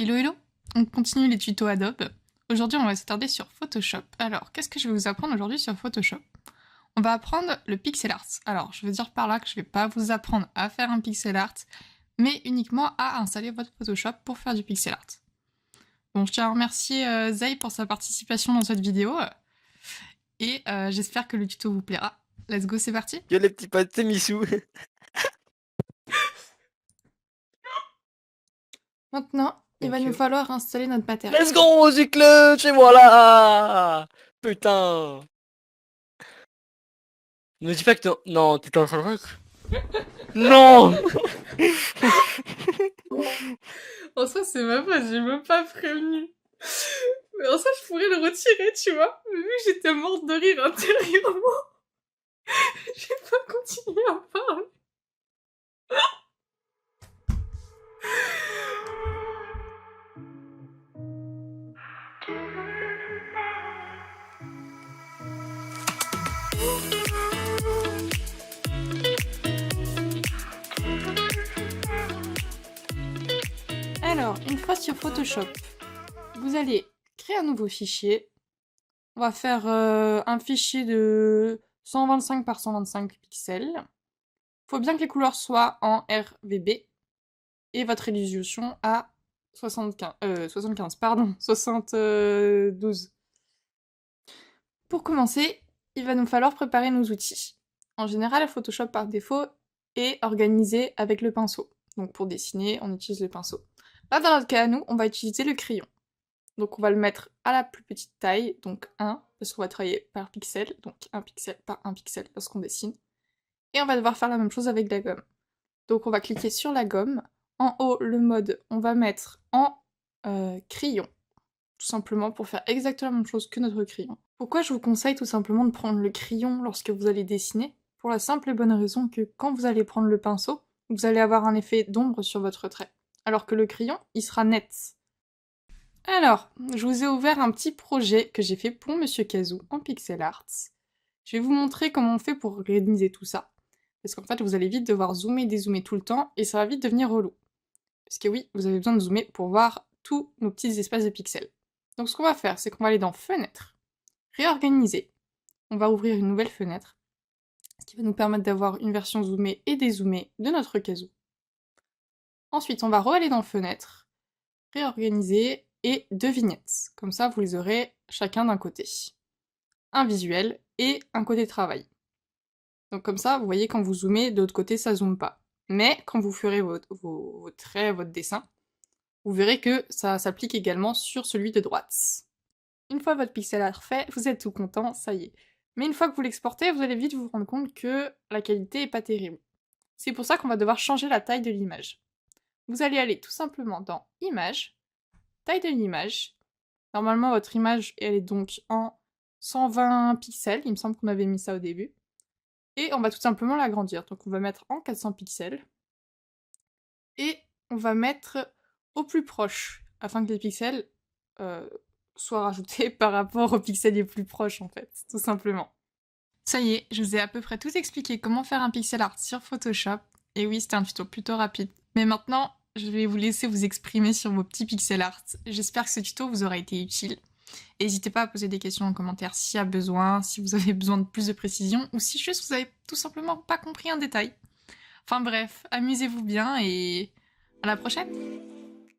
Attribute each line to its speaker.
Speaker 1: Hello hello, on continue les tutos Adobe. Aujourd'hui on va s'attarder sur Photoshop. Alors qu'est-ce que je vais vous apprendre aujourd'hui sur Photoshop? On va apprendre le pixel art. Alors je veux dire par là que je vais pas vous apprendre à faire un pixel art, mais uniquement à installer votre Photoshop pour faire du pixel art. Bon, je tiens à remercier Zay pour sa participation dans cette vidéo, et j'espère que le tuto vous plaira. Let's go, c'est parti.
Speaker 2: Yo les petits potes, c'est Missou.
Speaker 1: Maintenant, il va nous falloir installer notre matériel.
Speaker 2: Let's go, c'est clutch et voilà. Putain. Ne dis pas que non, t'es en train de... Non.
Speaker 1: En soi, c'est ma faute, j'ai même pas prévenu. Mais en soi, je pourrais le retirer, tu vois. Mais vu que j'étais morte de rire intérieurement, j'ai pas continué à parler. Alors, une fois sur Photoshop, vous allez créer un nouveau fichier. On va faire un fichier de 125 par 125 pixels. Faut bien que les couleurs soient en RGB et votre résolution à 72. Pour commencer, il va nous falloir préparer nos outils. En général, Photoshop par défaut est organisé avec le pinceau. Donc pour dessiner, on utilise le pinceau. Là, dans notre cas à nous, on va utiliser le crayon. Donc on va le mettre à la plus petite taille, donc 1, parce qu'on va travailler par pixel, donc 1 pixel par 1 pixel lorsqu'on dessine. Et on va devoir faire la même chose avec la gomme. Donc on va cliquer sur la gomme. En haut, le mode, on va mettre en crayon, tout simplement pour faire exactement la même chose que notre crayon. Pourquoi je vous conseille tout simplement de prendre le crayon lorsque vous allez dessiner? Pour la simple et bonne raison que quand vous allez prendre le pinceau, vous allez avoir un effet d'ombre sur votre trait. Alors que le crayon, il sera net. Alors, je vous ai ouvert un petit projet que j'ai fait pour Monsieur Kazoo en pixel art. Je vais vous montrer comment on fait pour organiser tout ça. Parce qu'en fait, vous allez vite devoir zoomer et dézoomer tout le temps, et ça va vite devenir relou. Parce que oui, vous avez besoin de zoomer pour voir tous nos petits espaces de pixels. Donc ce qu'on va faire, c'est qu'on va aller dans Fenêtre, Réorganiser. On va ouvrir une nouvelle fenêtre, ce qui va nous permettre d'avoir une version zoomée et dézoomée de notre Kazoo. Ensuite, on va re-aller dans Fenêtre, Réorganiser et 2 vignettes. Comme ça, vous les aurez chacun d'un côté. Un visuel et un côté travail. Donc comme ça, vous voyez, quand vous zoomez, de l'autre côté, ça zoome pas. Mais quand vous ferez vos traits, votre dessin, vous verrez que ça s'applique également sur celui de droite. Une fois votre pixel art fait, vous êtes tout content, ça y est. Mais une fois que vous l'exportez, vous allez vite vous rendre compte que la qualité est pas terrible. C'est pour ça qu'on va devoir changer la taille de l'image. Vous allez aller tout simplement dans Images, taille de l'image. Normalement, votre image, elle est donc en 120 pixels, il me semble qu'on avait mis ça au début. Et on va tout simplement l'agrandir. Donc on va mettre en 400 pixels. Et on va mettre au plus proche, afin que les pixels soient rajoutés par rapport aux pixels les plus proches en fait, tout simplement. Ça y est, je vous ai à peu près tout expliqué comment faire un pixel art sur Photoshop. Et oui, c'était un tuto plutôt rapide. Mais maintenant, je vais vous laisser vous exprimer sur vos petits pixel art. J'espère que ce tuto vous aura été utile. N'hésitez pas à poser des questions en commentaire s'il y a besoin, si vous avez besoin de plus de précision, ou si juste vous avez tout simplement pas compris un détail. Enfin bref, amusez-vous bien et à la prochaine!